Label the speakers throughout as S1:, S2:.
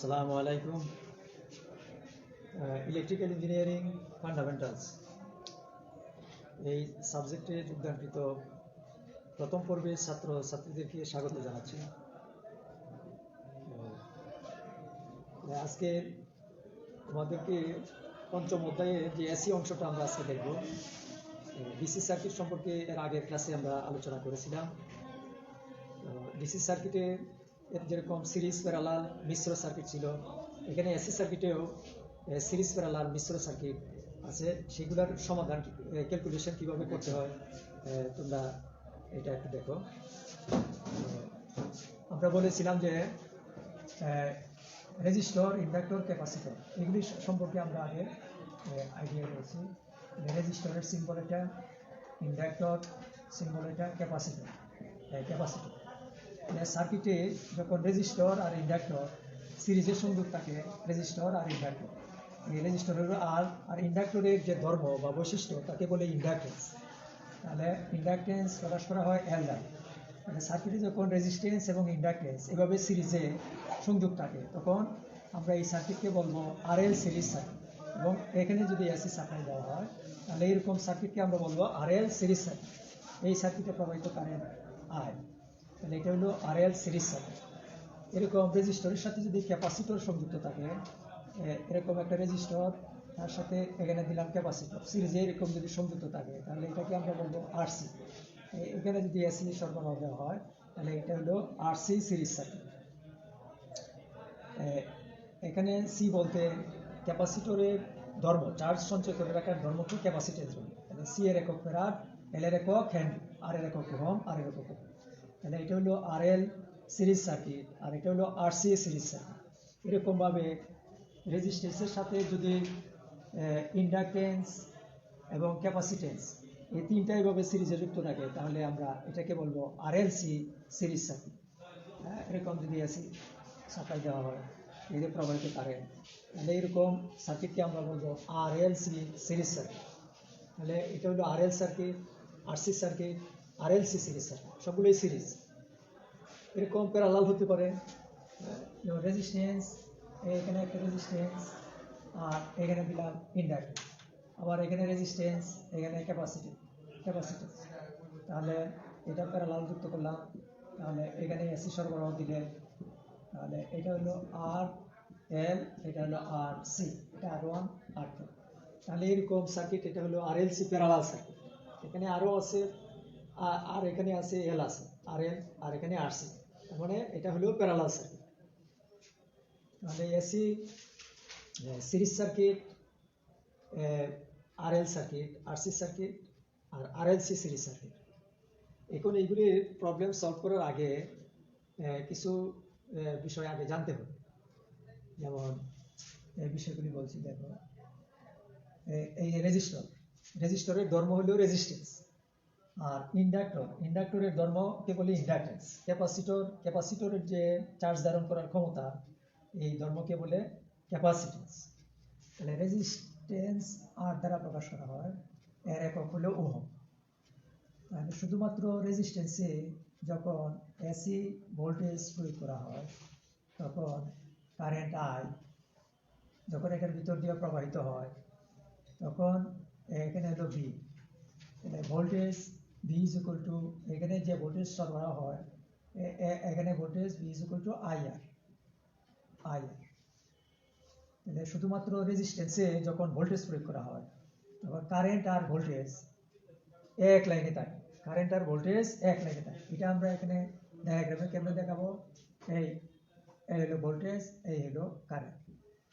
S1: আসসালামু আলাইকুম। Electrical engineering fundamentals এই সাবজেক্টে যোগদানকৃত প্রথম পর্বের ছাত্রছাত্রীদেরকে স্বাগত জানাচ্ছি। আজকে আমাদেরকে পঞ্চম অধ্যায়ে যে এসি অংশটা আমরা আজকে দেখব। ডিসি সার্কিট সম্পর্কে এর আগের ক্লাসে আমরা আলোচনা করেছিলাম। ডিসি সার্কিটে যেরকম সিরিজ প্যারালাল মিশ্র সার্কিট ছিল, এখানে এসি সার্কিটেও সিরিজ প্যারালাল মিশ্র সার্কিট আছে। সেগুলোর সমাধান ক্যালকুলেশন কিভাবে করতে হয় তোমরা এটা একটু দেখো। আমরা বলেছিলাম যে রেজিস্টর, ইন্ডাক্টর, ক্যাপাসিটর এগুলি সম্পর্কে আমরা আগে আইডিয়া রয়েছে। রেজিস্টরের সিম্বল এটা, ইন্ডাক্টর সিম্বল এটা, ক্যাপাসিটর। সার্কিটে যখন রেজিস্টর আর ইন্ডাক্টর সিরিজের সংযোগ থাকে, রেজিস্টর আর ইন্ডাক্টর, এই রেজিস্টরের আর ইন্ডাক্টরের যে ধর্ম বা বৈশিষ্ট্য তাকে বলে ইন্ডাক্টেন্স। তাহলে ইন্ডাক্টেন্স প্রকাশ করা হয় এল দ্বারা। মানে সার্কিটে যখন রেজিস্ট্যান্স এবং ইন্ডাক্টেন্স এভাবে সিরিজে সংযোগ থাকে, তখন আমরা এই সার্কিটকে বলবো আরএল সিরিজ সার্কিট। এবং এখানে যদি এসি সাপ্লাই দেওয়া হয়, তাহলে এরকম সার্কিটকে আমরা বলবো আরএল সিরিজ সার্কিট। এই সার্কিটে প্রবাহিত কারেন্ট আই, তাহলে এটা হলো আরএল সিরিজ সার্কিট। এরকম রেজিস্টরের সাথে যদি ক্যাপাসিটর সংযুক্ত থাকে, এরকম একটা রেজিস্টর, তার সাথে এখানে দিলাম ক্যাপাসিটর, সিরিজে এরকম যদি সংযুক্ত থাকে, তাহলে এটাকে আমরা বলবো আরসি। এখানে যদি এসি সরবরাহ দেওয়া হয়, তাহলে এটা হলো আরসি সিরিজ সার্কিট। এখানে সি বলতে ক্যাপাসিটরের ধর্ম, চার্জ সঞ্চয় করে রাখার ধর্মকে ক্যাপাসিটেন্স বলে। তাহলে সি এর একক ফেরাড, এল এর একক হেনরি, আর এর একক ওহম, আর এর একক। তাহলে এটা হলো আরএল সিরিজ সার্কিট, আর এটা হলো আরসি সিরিজ সার্কিট। এরকমভাবে রেজিস্ট্যান্সের সাথে যদি ইন্ডাকটেন্স এবং ক্যাপাসিটেন্স এই তিনটা এইভাবে সিরিজে যুক্ত থাকে, তাহলে আমরা এটাকে বলবো আরএলসি সিরিজ সার্কিট। এরকম যদি এসি সাপ্লাই দেওয়া হয়, এই যে প্রবাহিত কারেন্ট, তাহলে এরকম সার্কিটকে আমরা বলবো আরএলসি সিরিজ সার্কিট। তাহলে এটা হলো RL circuit, RC circuit, RLC series circuit, সবগুলোই সিরিজ। এরকম প্যারালাল হতে পারে, রেজিস্ট্যান্স, এখানে একটা রেজিস্ট্যান্স, আর এখানে দিলাম ইন্ডাক্টর, আবার এখানে রেজিস্ট্যান্স, এখানে ক্যাপাসিটেন্স। তাহলে এটা প্যারালাল যুক্ত করলাম, তাহলে এখানে এসি সরবরাহ দিলে, তাহলে এটা হলো আর এল, এটা হলো আর সি, এটা আর ওয়ান আর টু। তাহলে এরকম সার্কিট, এটা হলো আর এল সি প্যারালাল সার্কিট। এখানে আরও আছে, আর এখানে আছে এল আছে, আর এল, আর এখানে আর সি, মানে এটা হলো প্যারালাল সার্কিট। তাহলে এসি সিরিজ সার্কিট, আর এল সার্কিট, আরসি সার্কিট, আর আর এল সি সিরিজ সার্কিট। এখন এইগুলির প্রবলেম সলভ করার আগে কিছু বিষয় আগে জানতে হবে। যেমন এই বিষয়গুলি বলছি, দেখো, এই রেজিস্টরের ধর্ম হলো রেজিস্ট্যান্স, আর ইন্ডাক্টরের ধর্মকে বলে ইন্ডাক্টেন্স। ক্যাপাসিটরের যে চার্জ ধারণ করার ক্ষমতা, এই ধর্মকে বলে ক্যাপাসিটেন্স। তাহলে রেজিস্ট্যান্স আর দ্বারা প্রকাশ করা হয়, এর একক হলো ওহম। তাহলে শুধুমাত্র রেজিস্ট্যান্সে যখন এসি ভোল্টেজ প্রয়োগ করা হয়, তখন কারেন্ট আই যখন এটার ভিতর দিয়ে প্রবাহিত হয়, তখন এখানে হলো V, voltage V is equal to, এখানে যে ভোল্টেজ সরবরাহ হয়, এখানে voltage V is equal to IR. তাহলে শুধুমাত্র রেজিস্ট্যান্সে যখন ভোল্টেজ প্রয়োগ করা হয়, তখন কারেন্ট আর ভোল্টেজ এক লাইনে থাকে। এটা আমরা এখানে ডায়াগ্রামে কেমনে দেখাবো, এই হলো ভোল্টেজ, এই হলো কারেন্ট,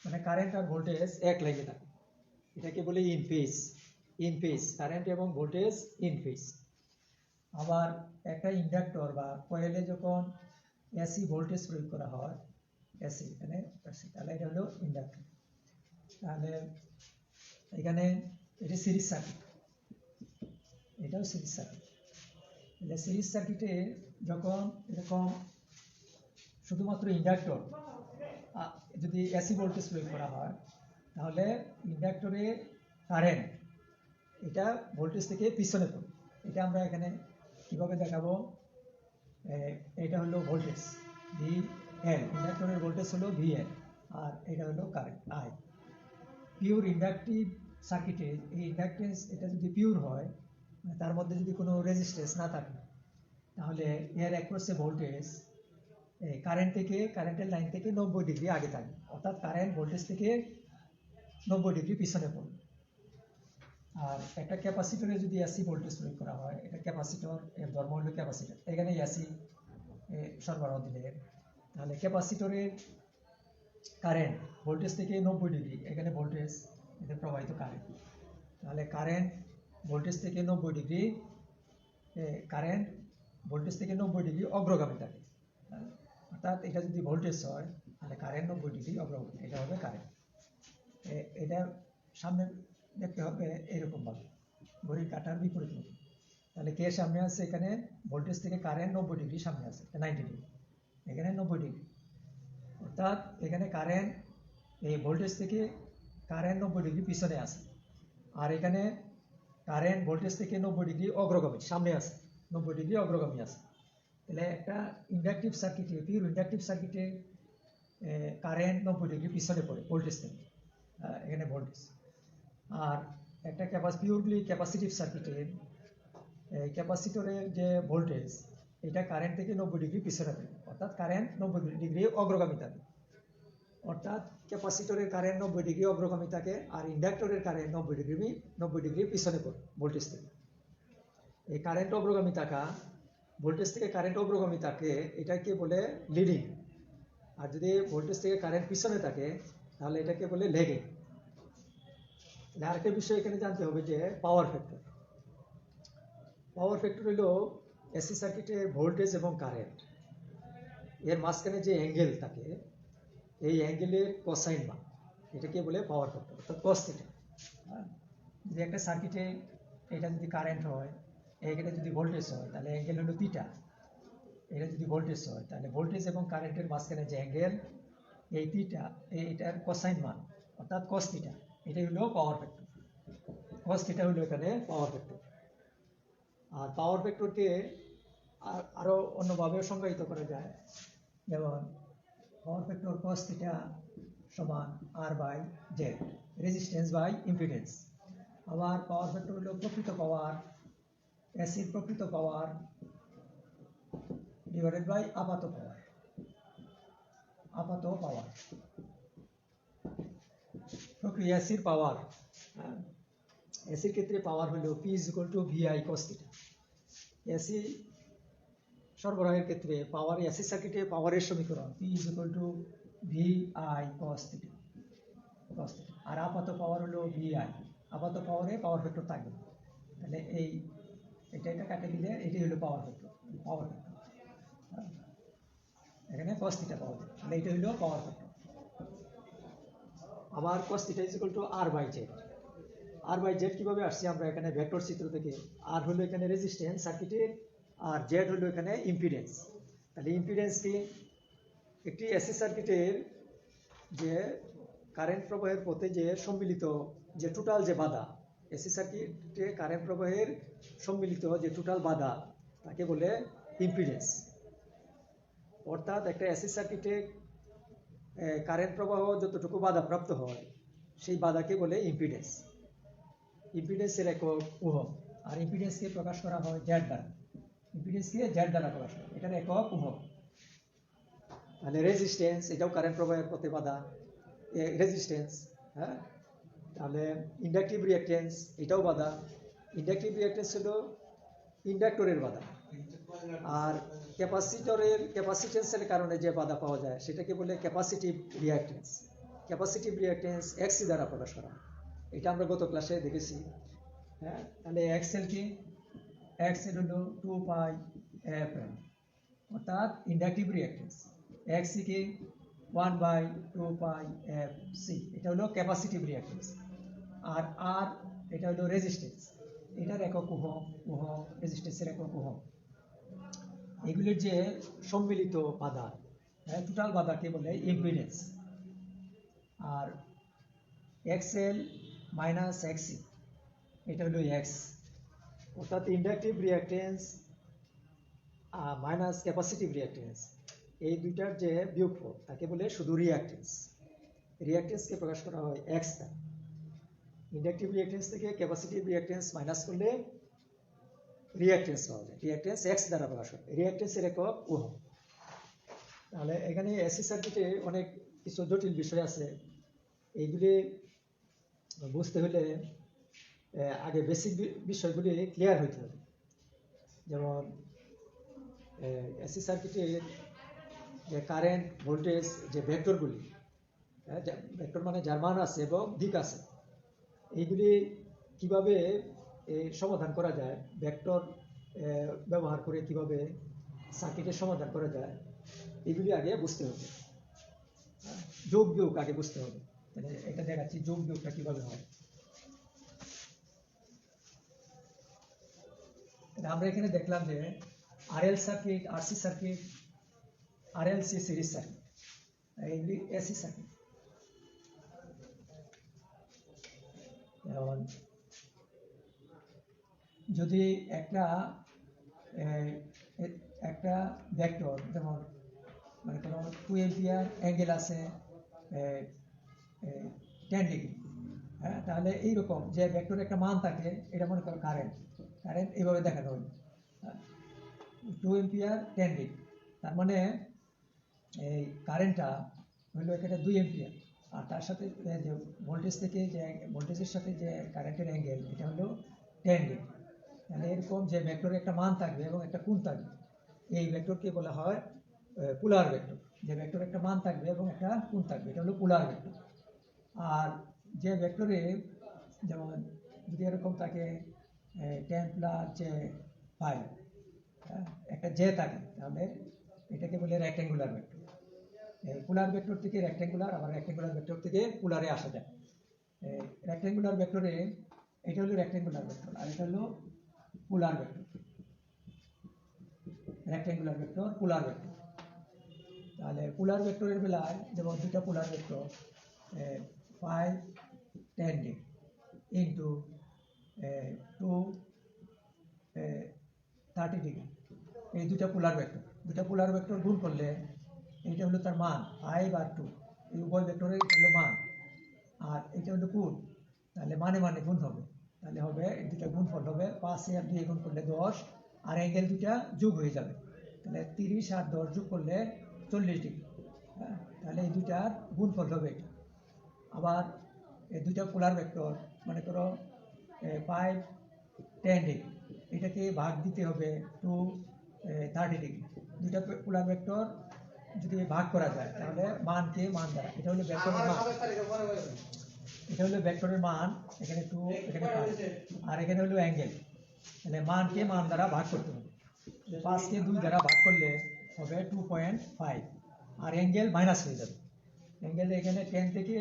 S1: মানে কারেন্ট আর ভোল্টেজ এক লাইনে থাকে। এটাকে বলে ইন ফেজ, কারেন্ট এবং ভোল্টেজ ইন ফেজ। আবার একটা ইন্ডাক্টর বা কয়েলে যখন এসি ভোল্টেজ প্রয়োগ করা হয়, এসি এখানে, তাহলে এটা হলো ইন্ডাক্টর। তাহলে এখানে এটা সিরিজ সার্কিট, এটাও সিরিজ সার্কিট। তাহলে সিরিজ সার্কিটে যখন এরকম শুধুমাত্র ইন্ডাক্টর যদি এসি ভোল্টেজ প্রয়োগ করা হয়, তাহলে ইন্ডাক্টরে কারেন্ট এটা ভোল্টেজ থেকে পিছনে পড়ে। এটা আমরা এখানে কিভাবে দেখাবো, এটা হলো ভোল্টেজ ভি এল, ইন্ডাক্টরের ভোল্টেজ হলো ভি এল, আর এটা হলো কারেন্ট আই। পিওর ইন্ডাকটিভ সার্কিটে এই ইন্ডাকটেন্স এটা যদি পিওর হয়, মানে তার মধ্যে যদি কোনো রেজিস্ট্যান্স না থাকে, তাহলে এর অ্যাক্রসে ভোল্টেজ কারেন্টের লাইন থেকে 90 ডিগ্রি আগে থাকবে, অর্থাৎ কারেন্ট ভোল্টেজ থেকে 90 ডিগ্রি পিছনে পড়বে। আর একটা ক্যাপাসিটরে যদি এসি ভোল্টেজ প্রয়োগ করা হয়, এটা ক্যাপাসিটর এর ধর্ম হলো ক্যাপাসিটর, এখানে এসি সরবরাহ দিলে, তাহলে ক্যাপাসিটরের কারেন্ট ভোল্টেজ থেকে 90 ডিগ্রি, এখানে ভোল্টেজ এতে প্রবাহিত কারেন্ট, তাহলে কারেন্ট ভোল্টেজ থেকে 90 ডিগ্রি অগ্রগামী থাকে। অর্থাৎ এটা যদি ভোল্টেজ হয়, তাহলে কারেন্ট 90 ডিগ্রি অগ্রগামী, এটা হবে কারেন্ট। এটা সামনে দেখতে হবে এরকমভাবে, ঘড়ির কাঁটার বিপরীত মতো। তাহলে কে সামনে আছে, এখানে ভোল্টেজ থেকে কারেন্ট 90 ডিগ্রি সামনে আছে, 90 ডিগ্রি, এখানে 90 ডিগ্রি, অর্থাৎ এখানে কারেন্ট এই ভোল্টেজ থেকে কারেন্ট 90 ডিগ্রি পিছনে আছে, আর এখানে কারেন্ট ভোল্টেজ থেকে 90 ডিগ্রি অগ্রগামী সামনে আছে, 90 ডিগ্রি অগ্রগামী আছে। তাহলে একটা ইন্ডাকটিভ সার্কিটে, পিওর ইন্ডাকটিভ সার্কিটে কারেন্ট 90 ডিগ্রি পিছনে পড়ে ভোল্টেজ থেকে, এখানে ভোল্টেজ। আর একটা পিওরলি ক্যাপাসিটিভ সার্কিটে ক্যাপাসিটরের যে ভোল্টেজ, এটা কারেন্ট থেকে 90 ডিগ্রি পিছনে থাকে, অর্থাৎ কারেন্ট 90 ডিগ্রি অগ্রগামী থাকে, অর্থাৎ ক্যাপাসিটরের কারেন্ট 90 ডিগ্রি অগ্রগামী থাকে, আর ইন্ডাক্টরের কারেন্ট 90 ডিগ্রি পিছনে পড়ে ভোল্টেজ থেকে। এই কারেন্ট অগ্রগামী থাকা, ভোল্টেজ থেকে কারেন্ট অগ্রগামী থাকে, এটাকে বলে লিডিং। আর যদি ভোল্টেজ থেকে কারেন্ট পিছনে থাকে, তাহলে এটাকে বলে ল্যাগিং। আরেকটা বিষয় এখানে জানতে হবে যে পাওয়ার ফ্যাক্টর। পাওয়ার ফ্যাক্টর হলো এসি সার্কিটের ভোল্টেজ এবং কারেন্ট এর মাঝখানে যে অ্যাঙ্গেল থাকে, এই অ্যাঙ্গেলের কোসাইন মান, এটাকে বলে পাওয়ার ফ্যাক্টর, অর্থাৎ কস থিটা। যদি একটা সার্কিটে এটা যদি কারেন্ট হয়, এখানে যদি ভোল্টেজ হয়, তাহলে অ্যাঙ্গেল হলো থিটা। এটা যদি ভোল্টেজ হয়, তাহলে ভোল্টেজ এবং কারেন্টের মাঝখানে যে অ্যাঙ্গেল, এই থিটা, এইটার কোসাইন মান, অর্থাৎ কস থিটা, এটাই হলো পাওয়ার ফ্যাক্টর। কস থিটা হলো এখানে পাওয়ার ফ্যাক্টর। আর পাওয়ার ফ্যাক্টরকে আরো অন্যভাবেও সংজ্ঞায়িত করা যায়, যেমন পাওয়ার ফ্যাক্টর কস থিটা সমান R by Z, resistance by impedance. আবার পাওয়ার ফ্যাক্টর হলো প্রকৃত পাওয়ার, এসির প্রকৃত পাওয়ার ডিভাইডেড বাই আপাত পাওয়ার। প্রক্রিয়া এসির পাওয়ার, এসির ক্ষেত্রে পাওয়ার হলো P = VI cos θ। এসি সরবরাহের ক্ষেত্রে পাওয়ার, এসি সার্কিটে পাওয়ারের সমীকরণ P = VI cos θ। আর আপাত পাওয়ার হলো VI। আপাত পাওয়ারে পাওয়ার ফ্যাক্টর থাকবে, তাহলে এটা কাটে দিলে এটাই হলো পাওয়ার ফ্যাক্টর। এখানে cos θ পাওয়া যায়, তাহলে এটা হলো পাওয়ার ফ্যাক্টর। আবার cos θ = R/Z। R/Z কিভাবে আসছে, আমরা এখানে ভেক্টর চিত্র থেকে, আর হলো এখানে রেজিস্ট্যান্স সার্কিটের, আর জেড হলো এখানে ইম্পিডেন্স। তাহলে ইম্পিডেন্স কি, একটি এসি সার্কিটের যে কারেন্ট প্রবাহের পথে যে সম্মিলিত যে টোটাল যে বাধা, এসি সার্কিটে কারেন্ট প্রবাহের সম্মিলিত যে টোটাল বাধা, তাকে বলে ইম্পিডেন্স। অর্থাৎ একটা এসি সার্কিটে কারেন্ট প্রবাহ যতটুকু বাধা প্রাপ্ত হয়, সেই বাধাকে বলে ইম্পিডেন্স। ইম্পিডেন্সের একক ওহম, আর ইম্পিডেন্সকে প্রকাশ করা হয় জেড দ্বারা। ইম্পিডেন্সকে জেড দ্বারা প্রকাশ করা, এটার একক ওহম। তাহলে রেজিস্ট্যান্স, এটাও কারেন্ট প্রবাহের পথে বাধা, রেজিস্ট্যান্স। হ্যাঁ, তাহলে ইন্ডাকটিভ রিঅ্যাকট্যান্স, এটাও বাধা। ইন্ডাকটিভ রিঅ্যাকট্যান্স হলো ইন্ডাক্টরের বাধা, আর ক্যাপাসিটেন্সের কারণে যে বাধা পাওয়া যায়, সেটাকে বলে ক্যাপাসিটিভ রিঅ্যাকট্যান্স। ক্যাপাসিটিভ রিঅ্যাকট্যান্স এক্সি দ্বারা প্রকাশ করা, এটা আমরা গত ক্লাসে দেখেছি। হ্যাঁ, তাহলে এক্সএল কি, এক্সএল হলো 2πf, অর্থাৎ ইন্ডাকটিভ রিঅ্যাকট্যান্স। এক্সি কি 1/2πfc, এটা হলো ক্যাপাসিটিভ রিঅ্যাকট্যান্স। আর আর এটা হলো রেজিস্ট্যান্স, এটার একক ওহম, রেজিস্ট্যান্সের একক ওহম। এগুলির যে সম্মিলিত বাধা, টোটাল বাধাকে বলে ইম্পিডেন্স। আর এক্সএল মাইনাস এক্সি, এটা হলো এক্স, অর্থাৎ inductive reactance minus capacitive reactance, এই দুইটার যে বিয়োগফল, তাকে বলে শুধু রিঅ্যাকট্যান্স। রিঅ্যাকটেন্সকে প্রকাশ করা হয় এক্স দ্বারা। ইন্ডাকটিভ রিঅ্যাকটেন্স থেকে ক্যাপাসিটিভ রিঅ্যাকটেন্স মাইনাস করলে রিঅ্যাকটেন্স পাওয়া যায়। রিঅ্যাকটেন্স এক্স দ্বারা প্রকাশ হয়। রিঅ্যাকটেন্সের একক ওহম। তাহলে এখানে এসি সার্কিটে অনেক কিছু জটিল বিষয় আছে, এইগুলি বুঝতে হলে আগে বেসিক বিষয়গুলি ক্লিয়ার হইতে হবে। যেমন এসি সার্কিটের যে কারেন্ট ভোল্টেজ যে ভেক্টরগুলি, ভেক্টর মানে যার মান আছে এবং দিক আছে, এইগুলি কিভাবে সমাধান করা যায়, ভেক্টর ব্যবহার করে কিভাবে সার্কিটের সমাধান করা যায়, এগুলি আগে বুঝতে হবে। যোগ বিয়োগ আগে বুঝতে হবে। মানে এটা দেখাচ্ছি যোগ বিয়োগটা কিভাবে হয়। আমরা এখানে দেখলাম যে RL circuit, RC circuit, RLC series circuit, এগুলি এসি সার্কিট। যেমন যদি একটা ভেক্টর, যেমন মানে কোনো 2 অ্যাম্পিয়ার অ্যাঙ্গেল আছে 10 ডিগ্রি, হ্যাঁ, তাহলে এইরকম যে ভেক্টরের একটা মান থাকে, এটা মনে করো কারেন্ট এইভাবে দেখানো হলো 2 অ্যাম্পিয়ার 10 ডিগ্রি, তার মানে এই কারেন্টটা হলো এখানে 2 অ্যাম্পিয়ার, আর তার সাথে যে ভোল্টেজ থেকে যে ভোল্টেজের সাথে যে কারেন্টের অ্যাঙ্গেল, এটা হলো 10 ডিগ্রি। তাহলে এরকম যে ভেক্টরের একটা মান থাকবে এবং একটা কোণ থাকবে, এই ভেক্টরকে বলা হয় পোলার ভেক্টর। যে ভেক্টরের একটা মান থাকবে এবং একটা কোণ থাকবে, এটা হলো পোলার ভেক্টর। আর যে ভেক্টরে যেমন যদি এরকম থাকে 10 প্লাস যে 5, একটা জে থাকে, তাহলে এটাকে বলে রেক্ট্যাঙ্গুলার ভেক্টর। পোলার ভেক্টর থেকে রেক্ট্যাঙ্গুলার, আবার রেক্ট্যাঙ্গুলার ভেক্টর থেকে পোলারে আসা যায়। রেক্ট্যাঙ্গুলার ভেক্টরে এটা হলো রেক্ট্যাঙ্গুলার ভেক্টর, আর এটা হলো পোলার ভেক্টর। রেক্ট্যাঙ্গুলার ভেক্টর, পোলার ভেক্টর। তাহলে পোলার ভেক্টরের বেলায় যেমন দুটা পোলার ভেক্টর 5 10 ডিগ্রি ইন্টু 2 30 ডিগ্রি, এই দুটা পোলার ভেক্টর গুণ করলে এইটা হলো তার মান 5 আর 2, এই উভয় ভেক্টরের হলো মান, আর এটা হলো কোণ। তাহলে মানে গুণ হবে, তাহলে হবে দুটা গুণফল হবে 5 আর 2 গুণ করলে 10, আর অ্যাঙ্গেল দুটা যোগ হয়ে যাবে, তাহলে 30 আর 10 যোগ করলে 40 ডিগ্রি। তাহলে এই দুটার গুণফল হবে এটা। আবার এই দুটা পোলার ভেক্টর মনে করো 5 10 ডিগ্রি, এটাকে ভাগ দিতে হবে 2 30 ডিগ্রি। দুটা পোলার ভেক্টর যদি ভাগ করা যায়, তাহলে মানকে মান দ্বারা, এটা হলো ভেক্টরের মান, এটা হলো ভেক্টরের মান, এখানে 2 এখানে 5, আর এখানে হলো অ্যাঙ্গেল। তাহলে মানকে মান দ্বারা ভাগ করতে হবে। 5কে 2 দ্বারা ভাগ করলে হবে 2.5, আর অ্যাঙ্গেল মাইনাস হয়ে যাবে। অ্যাঙ্গেল এখানে 10 থেকে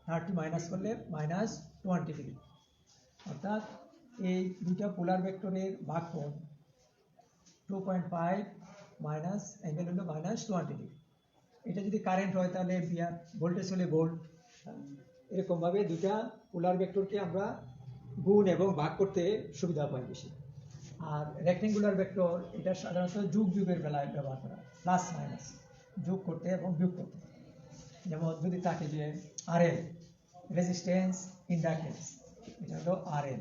S1: 30 মাইনাস করলে -20 ডিগ্রি, অর্থাৎ এই দুটা পোলার ভেক্টরের ভাগফল 2.5 মাইনাস অ্যাঙ্গেল হলো -20 ডিগ্রি। এটা যদি কারেন্ট হয় তাহলে এম্পিয়ার, ভোল্টেজ হলে ভোল্ট। এরকমভাবে দুটা পোলার ভেক্টরকে আমরা গুণ এবং ভাগ করতে সুবিধা পাই বেশি। আর রেক্ট্যাঙ্গুলার ভেক্টর এটা সাধারণত যোগ বিয়োগের বেলায় ব্যবহার করা, প্লাস মাইনাস যোগ করতে এবং বিয়োগ করতে। যেমন যদি থাকে যে আরএল, রেজিস্ট্যান্স ইন্ডাকটেন্স, এটা হলো আরএল,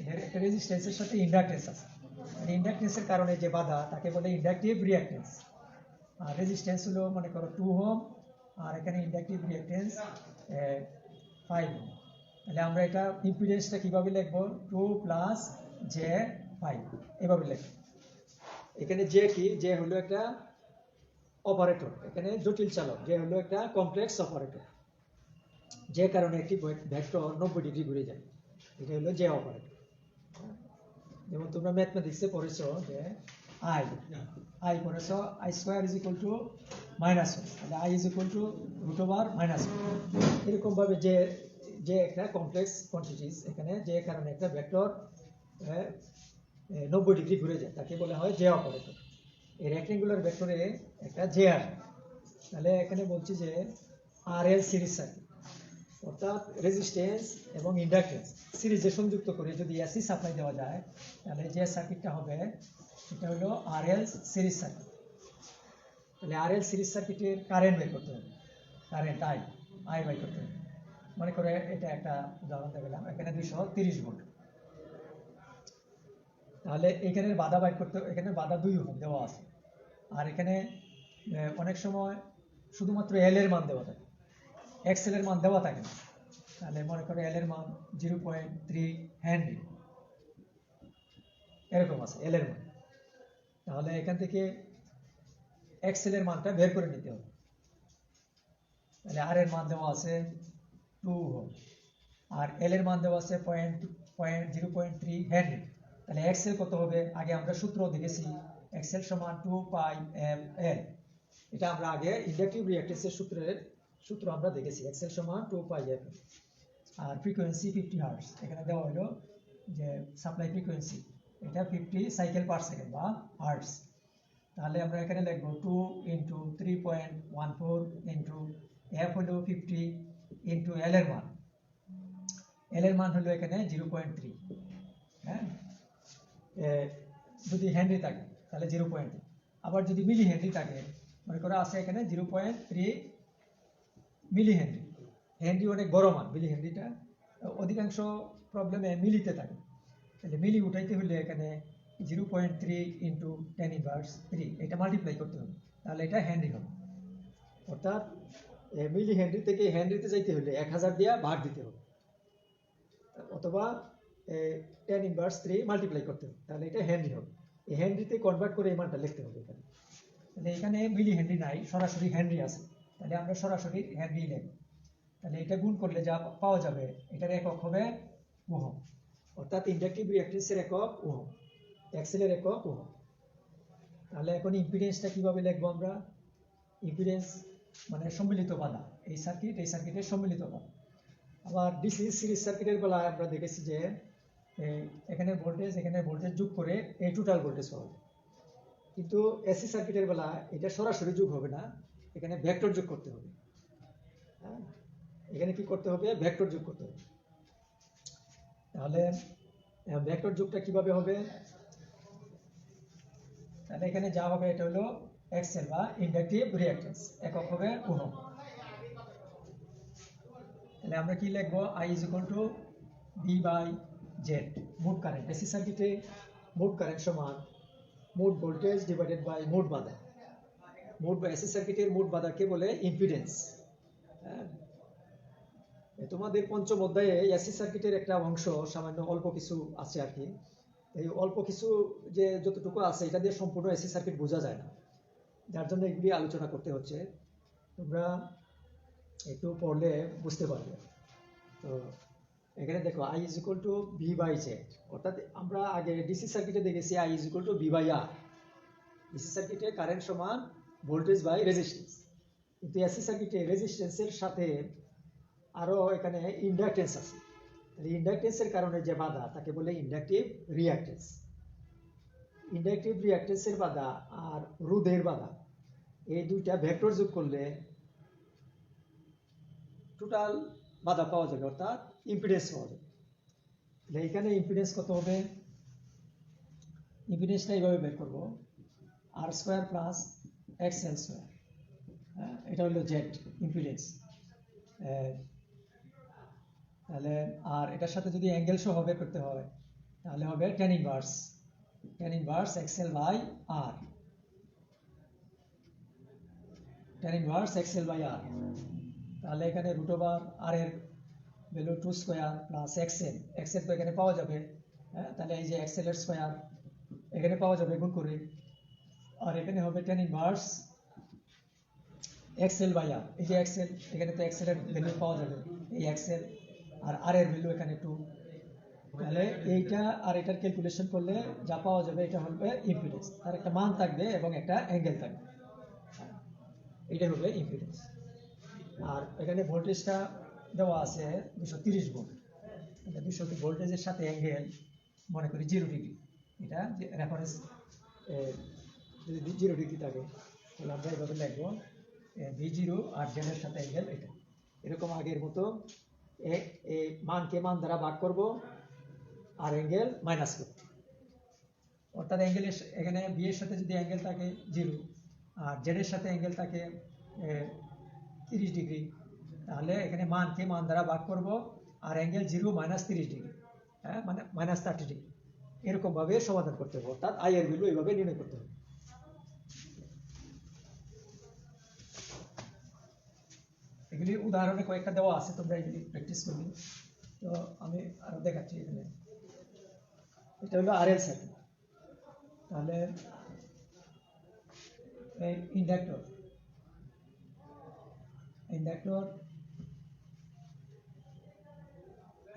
S1: এর একটা রেজিস্ট্যান্সের সাথে ইন্ডাকটেন্স আছে, মানে ইন্ডাকটেন্সের কারণে যে বাধা তাকে বলে ইন্ডাকটিভ রিঅ্যাকটেন্স। আর রেজিস্ট্যান্স হলো মনে করো 2 ওহম, আর এখানে ইন্ডাকটিভ রিঅ্যাকটেন্স 5 ওহম। তাহলে আমরা এটা ইম্পিডেন্সটা কিভাবে লিখবো, 2 প্লাস জে 5 এভাবে লিখবো। এখানে জে কি, জে হলো একটা অপারেটর, এখানে জটিল চালক, যে হলো একটা কমপ্লেক্স অপারেটর, যে কারণে একটি ভেক্টর 90 ডিগ্রি ঘুরে যায়, এটা হলো জে অপারেটর। যেমন তোমরা ম্যাথমেটিক্সে পড়েছো যে আই পড়েছো I² = -1, তাহলে I = √/-1। এরকম ভাবে যে একটা কমপ্লেক্স কোয়ান্টিটিস, এখানে যে কারণে একটা ভেক্টর 90 ডিগ্রি ঘুরে যায়, তাকে বলা হয় জে অপারেটর। এই রেক্ট্যাঙ্গুলার ভেক্টরে একটা জে আসে। তাহলে এখানে বলছি যে আরএল সিরিজ সার্কিট, অর্থাৎ রেজিস্ট্যান্স এবং ইন্ডাকটেন্স সিরিজে সংযুক্ত করে যদি এসি সাপ্লাই দেওয়া যায়, তাহলে যে সার্কিটটা হবে এটা হলো আরএল সিরিজ সার্কিট। তাহলে আরএল সিরিজ সার্কিটের কারেন্ট বের করতে হবে, কারেন্ট আই, আই বাই করতে হবে। মনে করে এটা একটা উদাহরণ দেখলাম, এখানে 230 ভোল্ট, তাহলে এখানে বাধা বাইর করতে, এখানে বাধা 2 ওহম দেওয়া আছে, আর এখানে অনেক সময় শুধুমাত্র এল এর মান দেওয়া থাকে, এক্সেল এর মান দেওয়া থাকে না। তাহলে মনে করে এল এর মান 0.3 হেনরি এরকম আছে এল এর মান, তাহলে এখান থেকে এক্সেল এর মানটা বের করে নিতে হবে। তাহলে আর এর মান দেওয়া আছে 2 ওহম, আর এল এর মান দেওয়া আছে 0.3 হেনরি। তাহলে এক্সেল কত হবে? আগে আমরা সূত্র দেখেছি, এক্সেল সমান 2 পাই এম এল। এটা আমরা আগে ইন্ডাকটিভ রিঅ্যাকট্যান্সের সূত্র আমরা দেখেছি, এক্সেল সমান 2 পাই এম। আর ফ্রিকোয়েন্সি 50 হার্টজ এখানে দেওয়া হলো, যে সাপ্লাই ফ্রিকোয়েন্সি এটা 50 সাইকেল পার সেকেন্ড বা হার্টজ। তাহলে আমরা এখানে লিখবো 2 ইন্টু 3.14 ইন্টু এফ হলো 50 ইন্টু এল এর মান, এল এর মান হলো এখানে 0.3। হ্যাঁ, যদি হেনরি থাকে তাহলে 0.3, আবার যদি মিলি হেনরি থাকে, মনে করো আছে এখানে 0.3 মিলি হেনরি। হেনরি অনেক বড় মান, মিলি হেনরিটা অধিকাংশ প্রবলেমে মিলিতে থাকে, তাহলে মিলি উঠাইতে হলে এখানে 0.3 ইন্টু 10⁻³ এটা মাল্টিপ্লাই করতে হবে, তাহলে এটা হেনরি হবে। অর্থাৎ মিলি হেনরি থেকে হেনরিতে যাইতে হলে 1000 দিয়ে ভাগ দিতে হবে, অথবা 10⁻³ মাল্টিপ্লাই করতে হবে, তাহলে এটা হেনরি হবে। এই হেনরিতে কনভার্ট করে এই মানটা লিখতে হবে এখানে। তাহলে এখানে মিলি হেনরি নাই, সরাসরি হেনরি আছে, তাহলে আমরা সরাসরি হেনরি লিখব। তাহলে এটা গুণ করলে যা পাওয়া যাবে, এটার একক হবে ওহম, অর্থাৎ ইন্ডাকটিভ রিঅ্যাকট্যান্সের একক ওহম, এক্সেলের একক ওহম। তাহলে এখন ইম্পিডেন্সটা কিভাবে লিখবো আমরা? ইম্পিডেন্স মানে সম্মিলিত বাধা, এই সার্কিটের সম্মিলিত বাধা। আবার ডিসি সিরিজ সার্কিটের বেলায় আমরা দেখেছি যে এখানে ভোল্টেজ যোগ করে এই টোটাল ভোল্টেজ পাওয়া যায়, কিন্তু এসি সার্কিটের বেলা এটা সরাসরি যোগ হবে না, এখানে ভেক্টর যোগ করতে হবে। হ্যাঁ, এখানে কি করতে হবে? ভেক্টর যোগ করতে হবে। তাহলে ভেক্টর যোগটা কিভাবে হবে? তাহলে এখানে যা হবে এটা হলো এক্সএল বা ইন্ডাকটিভ রিঅ্যাকট্যান্স, একক হবে ওহম। তাহলে আমরা কি লিখবো? I is equal to V/Z, মোট কারেন্ট। এসি সার্কিটে মোট কারেন্ট সমান মোট ভোল্টেজ ডিভাইডেড বাই মোট বাধা। মোট বা এসি সার্কিটের মোট বাধাকে বলে ইম্পিডেন্স। তোমাদের পঞ্চম অধ্যায়ে এসি সার্কিটের একটা অংশ সামান্য অল্প কিছু আছে আর কি, এই অল্প কিছু যে যতটুকু আছে এটা দিয়ে সম্পূর্ণ এসি সার্কিট বোঝা যায় না, যার জন্য এগুলি আলোচনা করতে হচ্ছে। তোমরা একটু পড়লে বুঝতে পারবে। তো এখানে দেখো I is equal to V/Z, অর্থাৎ আমরা আগে ডিসি সার্কিটে দেখেছি I is equal to V/R। DC সার্কিটে কারেন্ট সমান ভোল্টেজ বাই রেজিস্ট্যান্স, কিন্তু এসি সার্কিটে রেজিস্ট্যান্সের সাথে আরো এখানে ইন্ডাকটেন্স আছে। তাহলে ইন্ডাকটেন্সের কারণে যে বাধা তাকে বলে ইন্ডাকটিভ রিঅ্যাকট্যান্স। ইন্ডাকটিভ রিঅ্যাকট্যান্সের বাধা আর রোধের বাধা, এই দুইটা ভেক্টর যোগ করলে টোটাল বাধা পাওয়া যাবে, অর্থাৎ ইম্পিডেন্স পাওয়া যাবে। তাহলে এখানে ইম্পিডেন্স কত হবে? ইম্পিডেন্সটা এইভাবে বের করবো, R² প্লাস XL²। এটা হলো জেড ইম্পিডেন্স। তাহলে আর এটার সাথে যদি অ্যাঙ্গেল সহ বের করতে হয় তাহলে হবে tan inverse XL/R, tan inverse XL/R। তাহলে এখানে √R এর ভ্যালু 2² প্লাস XL তো এখানে পাওয়া যাবে। হ্যাঁ, তাহলে এই যে XL এর স্কয়ার এখানে পাওয়া যাবে গুণ করে, আর এখানে হবে tan ইনভার্স XL/R। এই যে XL, এখানে তো XL এর ভ্যালু পাওয়া যাবে, এই XL আর R এর ভ্যালু এখানে 2। তাহলে এইটা আর এটার ক্যালকুলেশন করলে যা পাওয়া যাবে এটা হবে ইম্পিডেন্স, তার একটা মান থাকবে এবং একটা অ্যাঙ্গেল থাকবে, এটা হবে ইম্পিডেন্স। আর এখানে ভোল্টেজটা দেওয়া আছে 230 ভোল্ট, 230 ভোল্টেজের সাথে অ্যাঙ্গেল মনে করি 0 ডিগ্রি, এটা রেফারেন্স যদি 0 ডিগ্রি থাকে তাহলে আমরা এভাবে লিখবো V0 আর Z এর সাথে অ্যাঙ্গেল এটা। এরকম আগের মতো এই মানকে মান দ্বারা ভাগ করব আর অ্যাঙ্গেল মাইনাস করব, অর্থাৎ অ্যাঙ্গেলের এখানে V এর সাথে যদি অ্যাঙ্গেল থাকে 0 আর Z এর সাথে অ্যাঙ্গেল থাকে 30 ডিগ্রি, তাহলে এখানে মানকে মান দ্বারা ভাগ করব, আর অ্যাঙ্গেল 0 -30 ডিগ্রি, হ্যাঁ, মানে -30 ডিগ্রি, এরকম ভাবে সমাধান করতে হবে, অর্থাৎ আই এর ভ্যালু এইভাবে নির্ণয় করতে হবে। এগুলি উদাহরণে কয়েকটা দেওয়া আছে, তোমরা এগুলি প্র্যাকটিস করবে। তো আমি আরো দেখাচ্ছি এখানে। এটা হলো আরএল সার্কিট। তাহলে এই ইন্ডাক্টর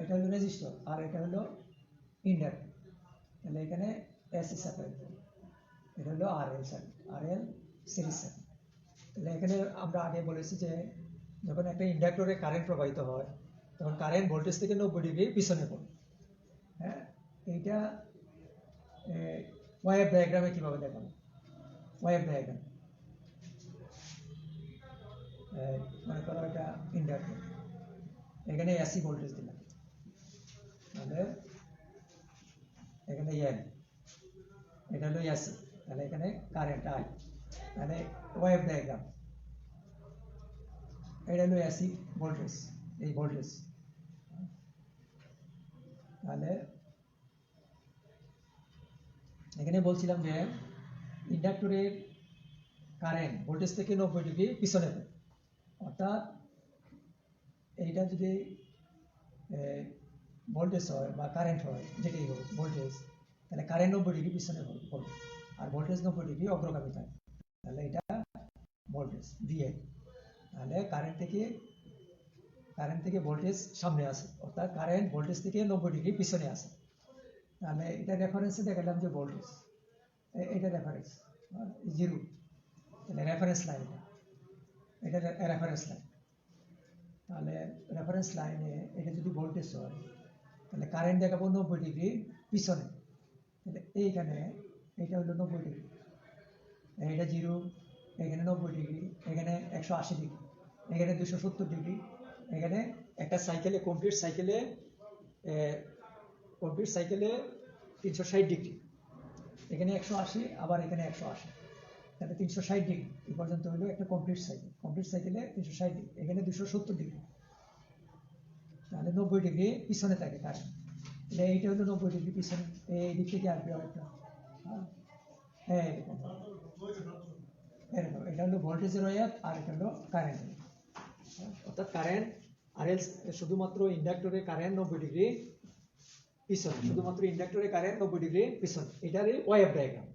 S1: এটা হলো রেজিস্টর, আর এটা হলো ইন্ডাক্টর। তাহলে এখানে এসি সার্কিট, এটা হলো RL circuit, RL series circuit. তাহলে এখানে আমরা আগে বলেছি যে যখন একটা ইন্ডাক্টরে কারেন্ট প্রবাহিত হয় তখন কারেন্ট ভোল্টেজ থেকে 90 ডিগ্রি পিছনে পড়ে। হ্যাঁ, এইটা ওয়েভ ডায়াগ্রামে কিভাবে দেখাবো? ওয়েভ ডায়াগ্রাম, মনে করো এটা ইন্ডাক্টর, এখানে এসি ভোল্টেজ দিলাম, তাহলে এখানে এন, এটা হলো এসি, তাহলে এখানে কারেন্ট আই, তাহলে ওয়েভ ডায়াগ্রাম, এটা হলো এসি ভোল্টেজ, এই ভোল্টেজ। তাহলে এখানে বলছিলাম যে ইন্ডাক্টরের কারেন্ট ভোল্টেজ থেকে 90 ডিগ্রি পিছনে পড়ে, অর্থাৎ এইটা যদি ভোল্টেজ হয় বা কারেন্ট হয়, যেটাই হোক ভোল্টেজ, তাহলে কারেন্ট 90 ডিগ্রি পিছনে পড়বে, আর ভোল্টেজ 90 ডিগ্রি অগ্রগামী থাকে, তাহলে এটা ভোল্টেজ ভিএ। তাহলে কারেন্ট থেকে ভোল্টেজ সামনে আসে, অর্থাৎ কারেন্ট ভোল্টেজ থেকে 90 ডিগ্রি পিছনে আসে। তাহলে এটা রেফারেন্সে দেখালাম যে ভোল্টেজ, এটা রেফারেন্স 0, তাহলে রেফারেন্স লাইন, এটা রেফারেন্স লাইন। তাহলে রেফারেন্স লাইনে এটা যদি ভোল্টেজ হয় তাহলে কারেন্ট দেখাবো 90 ডিগ্রি পিছনে, তাহলে এইখানে এটা হলো 90 ডিগ্রি, এটা 0, এখানে 90 ডিগ্রি, এখানে 180 ডিগ্রি, এখানে 270 ডিগ্রি, এখানে একটা সাইকেলে কমপ্লিট সাইকেলে 360 ডিগ্রি, এখানে 180, আবার এখানে 180, তাহলে 360 ডিগ্রি এই পর্যন্ত হলো একটা কমপ্লিট সাইকেলে 360 ডিগ্রি, এখানে 270 ডিগ্রি, তাহলে 90 ডিগ্রি পিছনে থাকে কারেন্ট। তাহলে এইটা হলো 90 ডিগ্রি পিছনে, এই দিক থেকে আসবে আরেকটা, হ্যাঁ এরকম, এটা হলো ভোল্টেজের ওয়েভ, আর এটা হলো কারেন্ট, অর্থাৎ কারেন্ট আরএল শুধুমাত্র ইন্ডাক্টরে কারেন্ট 90 ডিগ্রি পিছনে, শুধুমাত্র ইন্ডাক্টরে কারেন্ট 90 ডিগ্রি পিছনে, এটারই ওয়েভ ডায়াগ্রাম।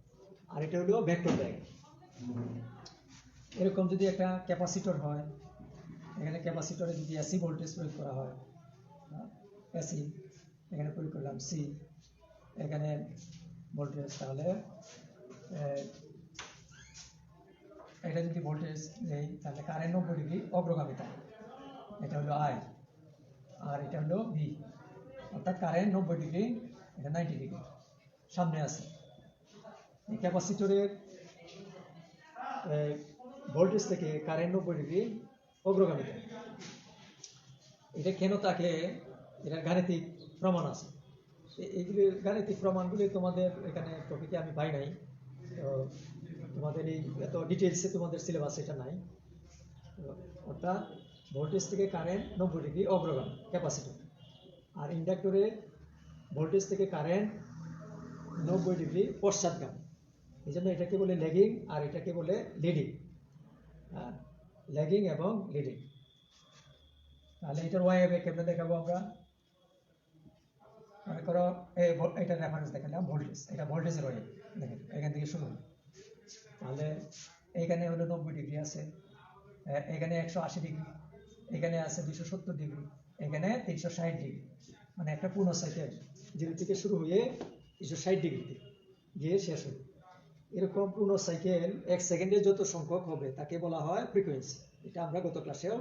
S1: আর এটা হলো ভেক্টর ডায়াগ্রাম। এরকম যদি একটা ক্যাপাসিটর হয়, এখানে ক্যাপাসিটরে যদি এসি ভোল্টেজ প্রয়োগ করা হয়, এসি এখানে প্রয়োগ করলাম সি, এখানে ভোল্টেজ, তাহলে এটা যদি ভোল্টেজ নেই তাহলে কারেন্ট 90 ডিগ্রি অগ্রগামী থাকে, এটা হলো আই, আর এটা হলো ভি, অর্থাৎ কারেন্ট 90 ডিগ্রি, এটা 90 ডিগ্রি সামনে আছে। এই ক্যাপাসিটরের ভোল্টেজ থেকে কারেন্ট 90 ডিগ্রি অগ্রগামী থাকে। এটা কেন তাকে, এটার গাণিতিক প্রমাণ আছে, এইগুলি গাণিতিক প্রমাণগুলি তোমাদের এখানে টপিকে আমি পাই নাই, তো তোমাদের এই এত ডিটেলসে তোমাদের সিলেবাস এটা নাই। অর্থাৎ ভোল্টেজ থেকে কারেন্ট 90 ডিগ্রি অগ্রগামী ক্যাপাসিটর, আর ইন্ডাক্টরে ভোল্টেজ থেকে কারেন্ট 90 ডিগ্রি পশ্চাৎগামী, এই জন্য এটাকে বলে ল্যাগিং আর এটাকে বলে লিডিং, ল্যাগিং এবং লিডিং। তাহলে এটার ওয়েভে কেমনে দেখাবো আমরা? মনে করো এটা রেফারেন্স দেখালাম ভোল্টেজ, এটা ভোল্টেজের ওয়েভ, দেখেন এখান থেকে শুরু, তাহলে এখানে হলো 90 ডিগ্রি আছে, এখানে 180 ডিগ্রি, এখানে আছে 270 ডিগ্রি, এখানে 360 ডিগ্রি, মানে একটা পূর্ণ সাইকেল 0 থেকে শুরু হয়ে 360 ডিগ্রিতে গিয়ে শেষ হবে। এরকম পূর্ণ সাইকেল 1 সেকেন্ডে যত সংখ্যক হবে তাকে বলা হয় ফ্রিকোয়েন্সি, এটা আমরা গত ক্লাসেও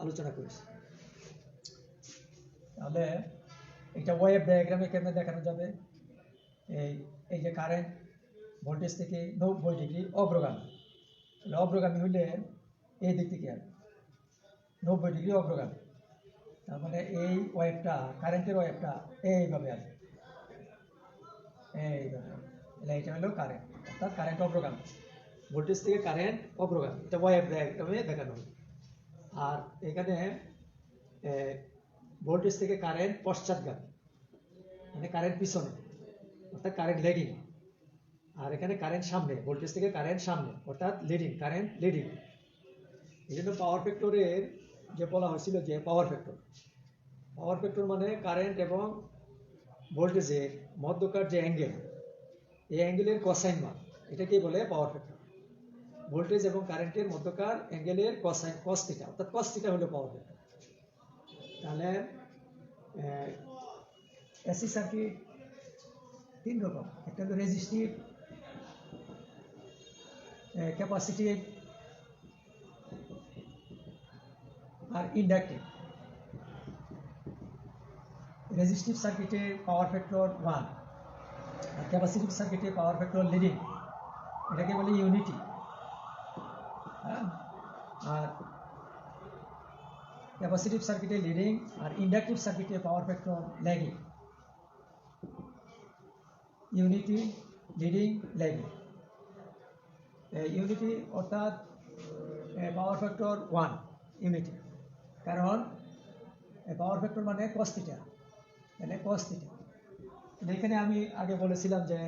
S1: আলোচনা করেছি। তাহলে এটা ওয়েভ ডায়াগ্রামে কেমনে দেখানো যাবে? এই যে কারেন্ট ভোল্টেজ থেকে 90 ডিগ্রি অগ্রগামী, অগ্রগামী হলে এই দিক থেকে আসবে 90 ডিগ্রি অগ্রগামী, তার মানে এই ওয়েভটা, কারেন্টের ওয়েভটা এইভাবে আসবে, এইভাবে, এটা হলো কারেন্ট, অর্থাৎ কারেন্ট অগ্রগামী, ভোল্টেজ থেকে কারেন্ট অগ্রগামী, এটা ওয়েভ ডায়াগ্রামে দেখানো হবে। আর এখানে ভোল্টেজ থেকে কারেন্ট পশ্চাৎগামী, মানে কারেন্ট পিছনে, অর্থাৎ কারেন্ট লিডিং। আর এখানে কারেন্ট সামনে, ভোল্টেজ থেকে কারেন্ট সামনে, অর্থাৎ লিডিং, কারেন্ট লিডিং। এই জন্য পাওয়ার ফ্যাক্টরের যে বলা হয়েছিল যে পাওয়ার ফ্যাক্টর মানে কারেন্ট এবং ভোল্টেজের মধ্যকার যে অ্যাঙ্গেল, এই অ্যাঙ্গেলের কোসাইন মান, এটাকেই বলে পাওয়ার ফ্যাক্টর। ভোল্টেজ এবং কারেন্টের মধ্যকার অ্যাঙ্গেলের কোসাইন, কস থিটা, অর্থাৎ কস থিটা হলো পাওয়ার ফ্যাক্টর। তাহলে এসি সার্কিট তিন রকম, একটা হলো রেজিস্টিভ, ক্যাপাসিটিভ আর ইন্ডাকটিভ। রেজিস্টিভ সার্কিটে পাওয়ার ফ্যাক্টর 1, আর ক্যাপাসিটিভ সার্কিটে পাওয়ার ফ্যাক্টর লিডিং, এটাকে বলে ইউনিটি। আর ক্যাপাসিটিভ সার্কিটে লিডিং আর ইন্ডাকটিভ সার্কিটে power factor lagging. Unity, leading, lagging. Unity অর্থাৎ পাওয়ার ফ্যাক্টর 1 ইউনিটি, কারণ পাওয়ার ফ্যাক্টর মানে কস থিটা, মানে কস থিটা। এখানে আমি আগে বলেছিলাম যে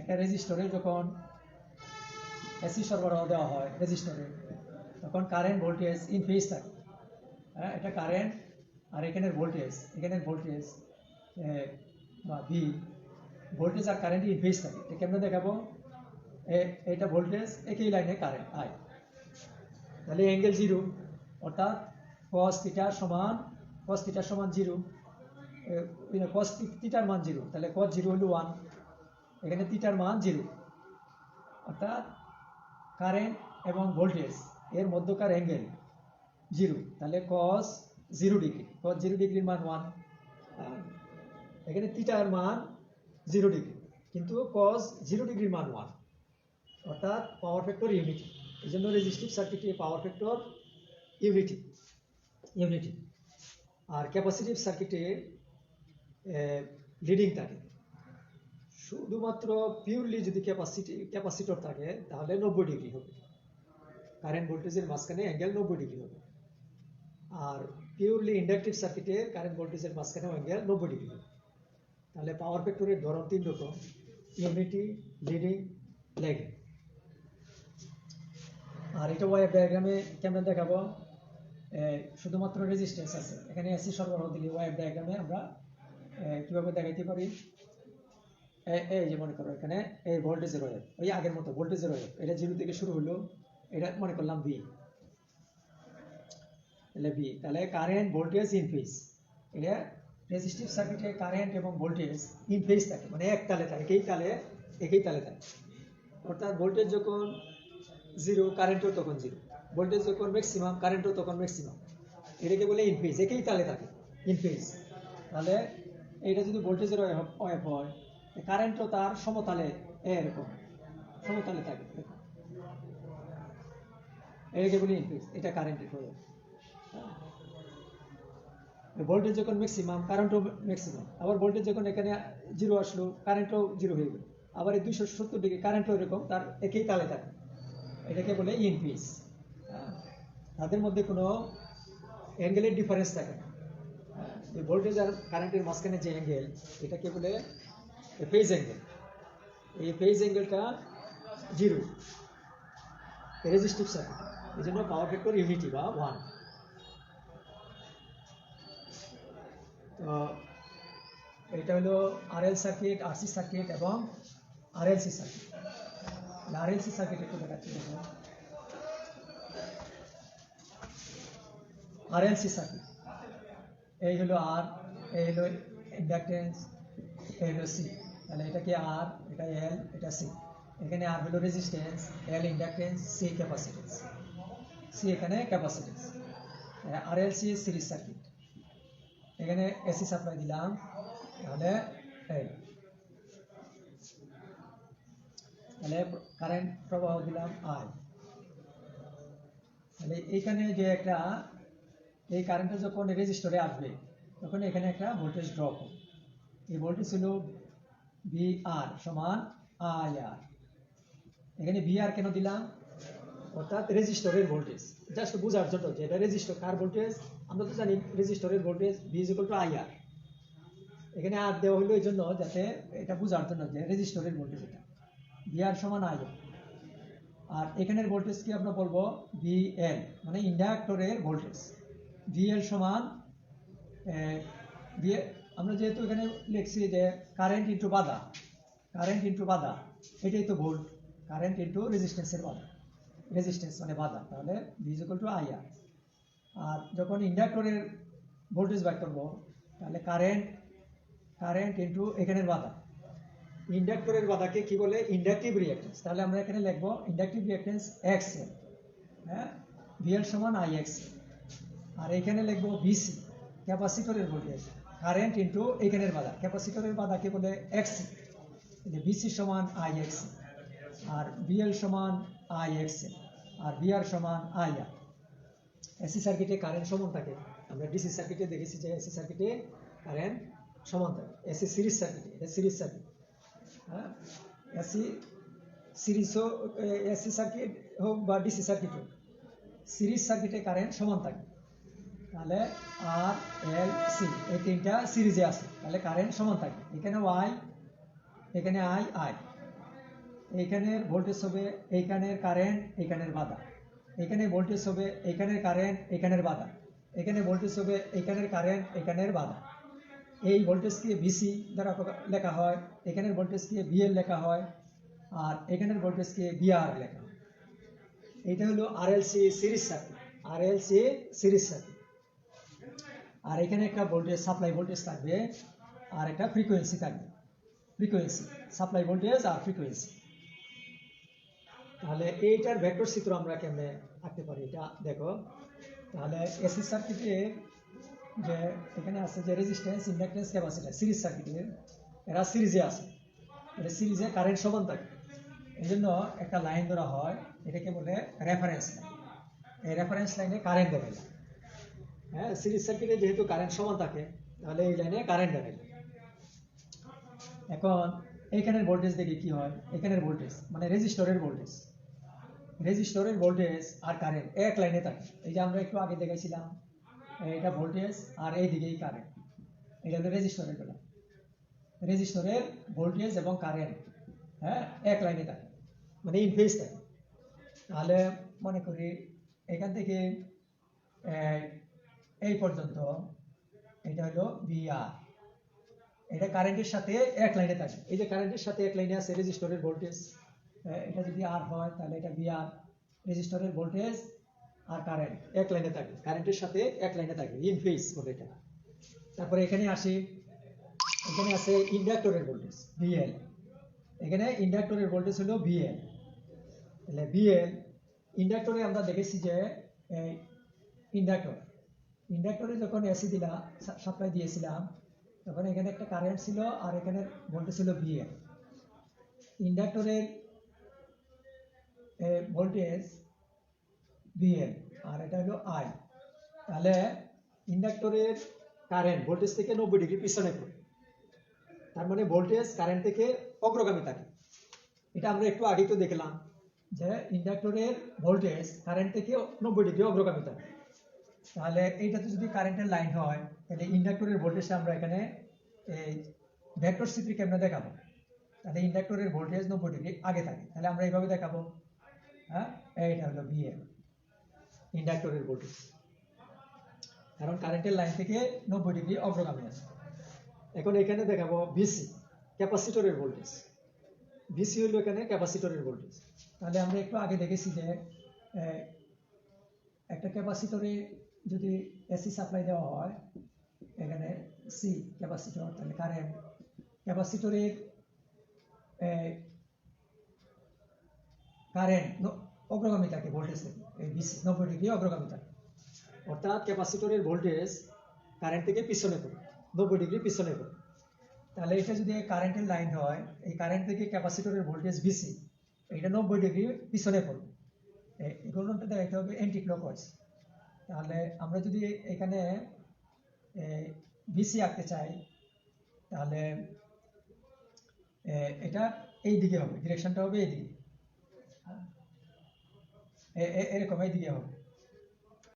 S1: একটা রেজিস্টরে যখন এসি সরবরাহ দেওয়া হয় রেজিস্টরে, তখন কারেন্ট ভোল্টেজ ইন ফেজ থাকে। হ্যাঁ, এটা কারেন্ট আর এখানের ভোল্টেজ বা ভি, ভোল্টেজ আর কারেন্ট ইন ফেজ থাকে। এটা কেমনে দেখাবো? এটা ভোল্টেজ, একই লাইনে কারেন্ট আই, তাহলে অ্যাঙ্গেল 0, অর্থাৎ cos থিটা সমান 0, cos থিটার মান 0, তাহলে cos 0 হলো 1, এখানে থিটার মান 0, অর্থাৎ কারেন্ট এবং ভোল্টেজ এর মধ্যকার অ্যাঙ্গেল 0, তাহলে cos 0 ডিগ্রি, cos 0 ডিগ্রির মান 1, এখানে থিটার মান 0 ডিগ্রি, কিন্তু cos 0 ডিগ্রির মান 1, অর্থাৎ পাওয়ার ফ্যাক্টর ইউনিটি। এই জন্য রেজিস্টিভ সার্কিটে পাওয়ার ফ্যাক্টর ইউনিটি। আর ক্যাপাসিটিভ সার্কিটে লিডিং থাকে। শুধুমাত্র পিওরলি যদি ক্যাপাসিটর থাকে তাহলে 90 ডিগ্রি হবে, কারেন্ট ভোল্টেজের মাঝখানে অ্যাঙ্গেল 90 ডিগ্রি হবে। আর পিওরলি ইন্ডাকটিভ সার্কিটে কারেন্ট ভোল্টেজের মাঝখানে অ্যাঙ্গেল 90 ডিগ্রি হবে। তাহলে পাওয়ার ফ্যাক্টরের ধরন 3 রকম, ইউনিটি, লিডিং, ল্যাগিং। আর এটা ওয়েভ ডায়াগ্রামে কেমন দেখাবো? শুধুমাত্র রেজিস্ট্যান্স আছে, এখানে এসি সরবরাহ দিলে ওয়েভ ডায়াগ্রামে আমরা কিভাবে দেখাইতে পারি? এই যে মনে করো এখানে এই ভোল্টেজের ওয়েভ, ওই আগের মতো ভোল্টেজের ওয়েভ, এটা 0 থেকে শুরু হলো, এটা মনে করলাম ভি, তাহলে কারেন্ট ভোল্টেজ ইন ফেজ। এটা রেজিস্টিভ সার্কিটে কারেন্ট এবং ভোল্টেজ ইন ফেজ থাকে, মানে এক তালে থাকে, একই তালে থাকে। অর্থাৎ ভোল্টেজ যখন 0, কারেন্টও তখন 0, ভোল্টেজ যখন ম্যাক্সিমাম, কারেন্টও তখন ম্যাক্সিমাম, এটাকে বলে ইন ফেজ, একই তালে থাকে, ইন ফেজ। তাহলে এটা যদি ভোল্টেজের ওয়েভ হয়, কারেন্টও তার সমতালে, এরকম সমতালে থাকে, এটাকে বলি ইন ফেজ, এটা কারেন্টের ওয়েভ। ভোল্টেজ যখন ম্যাক্সিমাম, কারেন্টও ম্যাক্সিমাম, আবার ভোল্টেজ যখন এখানে 0 আসলো, কারেন্টও 0 হয়ে গেল, আবার এই 270 ডিগ্রি কারেন্টও এরকম, তার একই তালে থাকে, এটাকে বলে ইন ফেজ। তাদের মধ্যে কোনো অ্যাঙ্গেলের ডিফারেন্স থাকে না। ভোল্টেজ আর কারেন্টের মাঝখানে যে অ্যাঙ্গেল, এটাকে বলে ফেজ অ্যাঙ্গেল। এই ফেজ অ্যাঙ্গেলটা 0 রেজিস্টিভ সার্কিট, এই জন্য পাওয়ার ফ্যাক্টর ইউনিটি বা 1। তো এটা হলো আরএল সার্কিট, আরসি সার্কিট এবং আরএলসি সার্কিট। আরএলসি সার্কিট একটু দেখাচ্ছি, দেখুন আরএলসি সার্কিট, এই হলো আর, এই হলো ইন্ডাকটেন্স, এই হলো সি। তাহলে এটা কি আর, এটা এল, এটা সি। এখানে আর হলো রেজিস্ট্যান্স, এল ইন্ডাকটেন্স, সি ক্যাপাসিটেন্স, সি এখানে ক্যাপাসিটেন্স। আরএলসি সিরিজ সার্কিট, এখানে এসি সাপ্লাই দিলাম, তাহলে কারেন্ট প্রবাহ দিলাম আই, তাহলে এইখানে যে একটা, এই কারেন্টটা যখন রেজিস্টরে আসবে তখন এখানে একটা ভোল্টেজ ড্রপ হবে। এই ভোল্টেজ হলো ভি আর সমান আই আর। এখানে ভি আর কেন দিলাম? অর্থাৎ রেজিস্টরের ভোল্টেজ, জাস্ট বোঝার জন্য যে এটা রেজিস্টর কার ভোল্টেজ, আমরা তো জানি রেজিস্টরের ভোল্টেজ V = IR, এখানে আর দেওয়া হলো এই জন্য যাতে এটা বোঝার জন্য যে রেজিস্টরের ভোল্টেজ এটা VR সমান IR। আর এখানের ভোল্টেজ কি আমরা বলবো VL, মানে ইন্ডাক্টরের ভোল্টেজ। VL সমান আমরা যেহেতু এখানে লিখছি যে কারেন্ট ইনটু বাধা, কারেন্ট ইনটু বাধা, এটাই তো ভোল্ট, কারেন্ট ইনটু রেজিস্ট্যান্সের বাধা, রেজিস্ট্যান্স মানে বাধা, তাহলে V = IR। আর যখন ইন্ডাক্টরের ভোল্টেজ বের করব তাহলে কারেন্ট ইনটু এখানের বাধা, ইন্ডাক্টরের বাধাকে কি বলে ইন্ডাকটিভ রিঅ্যাকট্যান্স, তাহলে আমরা এখানে লিখব ইন্ডাকটিভ রিঅ্যাকট্যান্স XL, হ্যাঁ VL সমান IXL। আর এখানে লিখব VC, ক্যাপাসিটরের ভোল্টেজ, কারেন্ট ইনটু এখানের বাধা, ক্যাপাসিটরের বাধাকে বলে XC, তাহলে VC সমান IXC, আর VL সমান IXL, আর VR সমান IR। এসি সার্কিটে কারেন্ট সমান থাকে, আমরা ডিসি সার্কিটে দেখেছি যে এসি সার্কিটে কারেন্ট সমান থাকে। এসি সিরিজ সার্কিটে, এটা সিরিজ সার্কিট, হ্যাঁ এসি সার্কিট হোক বা ডিসি সার্কিট হোক, সিরিজ সার্কিটে কারেন্ট সমান থাকে। তাহলে আর এল সি এই তিনটা সিরিজে আছে, তাহলে কারেন্ট সমান থাকে। এখানে ওয়াই, এখানে আই, এইখানে ভোল্টেজ হবে এইখানের কারেন্ট এইখানের বাধা, এখানে ভোল্টেজ হবে এইখানের কারেন্ট এইখানের বাধা, এখানে ভোল্টেজ হবে এইখানের কারেন্ট এইখানের বাধা। এই ভোল্টেজকে ভিসি দ্বারা লেখা হয়, এখানের ভোল্টেজকে ভিএল লেখা হয়, আর এখানের ভোল্টেজকে ভিআর লেখা হয়। এইটা হলো RLC series circuit, RLC series circuit. আর এখানে একটা ভোল্টেজ সাপ্লাই ভোল্টেজ থাকবে আর একটা ফ্রিকোয়েন্সি থাকবে, ফ্রিকোয়েন্সি সাপ্লাই ভোল্টেজ আর ফ্রিকোয়েন্সি। তাহলে এইটার ভেক্টর চিত্র আমরা কেমনে আঁকতে পারি এটা দেখো। তাহলে এসি সার্কিটে যে এখানে আছে যে রেজিস্ট্যান্স, ইন্ডাকট্যান্স, ক্যাপাসিটর সিরিজ সার্কিটের, এরা সিরিজে আছে, এটা সিরিজে কারেন্ট সমান থাকে। এই জন্য একটা লাইন ধরা হয়, এটাকে বলে রেফারেন্স লাইন। এই রেফারেন্স লাইনে কারেন্ট দেখায়, হ্যাঁ সিরিজ সার্কিটে যেহেতু কারেন্ট সমান থাকে তাহলে এই লাইনে কারেন্ট দেখায়। এখন এইখানের ভোল্টেজ দেখে কি হয়, এখানের ভোল্টেজ মানে রেজিস্টরের ভোল্টেজ, রেজিস্টরের ভোল্টেজ আর কারেন্ট এক লাইনে থাকে। এই যে আমরা একটু আগে দেখাইছিলাম, এটা ভোল্টেজ আর এই দিকেই কারেন্ট, এটা হলো রেজিস্টরের বেলা, রেজিস্টরের ভোল্টেজ এবং কারেন্ট হ্যাঁ এক লাইনে থাকে, মানে ইন ফেজ থাকে। তাহলে মনে করি এখান থেকে এই পর্যন্ত এটা হলো ভিআর, এটা কারেন্টের সাথে এক লাইনে থাকে। এই যে কারেন্টের সাথে এক লাইনে আছে রেজিস্টরের ভোল্টেজ, এটা যদি আর হয় তাহলে এটা ভিআর, রেজিস্টরের ভোল্টেজ আর কারেন্ট এক লাইনে থাকে, কারেন্টের সাথে এক লাইনে থাকে, ইন ফেজ বলে এটা। তারপরে এখানে আসি, এখানে আছে ইন্ডাক্টরের ভোল্টেজ ভিএল, এখানে ইন্ডাক্টরের ভোল্টেজ হলো ভিএল। তাহলে ভিএল ইন্ডাক্টরে আমরা দেখেছি যে ইন্ডাক্টরে যখন এসি দিলাম, সাপ্লাই দিয়েছিলাম, তখন এখানে একটা কারেন্ট ছিল আর এখানে ভোল্টেজ ছিল ভিএল। ইন্ডাক্টরের ভোল্টেজ ভিএল আর এটা হলো আই। তাহলে ইন্ডাক্টরের কারেন্ট ভোল্টেজ থেকে 90 ডিগ্রি পিছনে পড়ে, তার মানে ভোল্টেজ কারেন্ট থেকে অগ্রগামী থাকে। এটা আমরা একটু আগে তো দেখলাম যে ইন্ডাক্টরের ভোল্টেজ কারেন্ট থেকে 90 ডিগ্রি অগ্রগামী থাকে। তাহলে এইটাতে যদি কারেন্টের লাইন হয় তাহলে ইন্ডাক্টরের ভোল্টেজটা আমরা এখানে এই ভেক্টর চিত্রে কেমনে দেখাবো, তাহলে ইন্ডাক্টরের ভোল্টেজ 90 ডিগ্রি আগে থাকে, তাহলে আমরা এইভাবে দেখাবো, হ্যাঁ এইটা হলো ভিএল ইন্ডাক্টরের ভোল্টেজ, কারণ কারেন্টের লাইন থেকে 90 ডিগ্রি অগ্রগামী আছে। এখন এখানে দেখাবো ভিসি, ক্যাপাসিটরের ভোল্টেজ, ভিসি হলো এখানে ক্যাপাসিটরের ভোল্টেজ। তাহলে আমরা একটু আগে দেখেছি যে একটা ক্যাপাসিটরে যদি এসি সাপ্লাই দেওয়া হয়, এখানে সি ক্যাপাসিটর, তাহলে কারেন্ট ক্যাপাসিটরের কারেন্ট অগ্রগামী থাকে ভোল্টেজ থেকে, এই ভিসি 90 ডিগ্রি অগ্রগামী থাকে, অর্থাৎ ক্যাপাসিটরের ভোল্টেজ কারেন্ট থেকে পিছনে পড়ে, 90 ডিগ্রি পিছনে পড়ে। তাহলে এটা যদি কারেন্টের লাইন হয়, এই কারেন্ট থেকে ক্যাপাসিটরের ভোল্টেজ ভিসি, এটা 90 ডিগ্রি পিছনে পড়বে, এগুলোটা দেখাতে হবে অ্যান্টি ক্লকওয়াইজ। তাহলে আমরা যদি এখানে ভিসি আঁকতে চাই তাহলে এটা এই দিকে হবে, ডিরেকশনটা হবে এই দিকে, এরকম এইদিকে হবে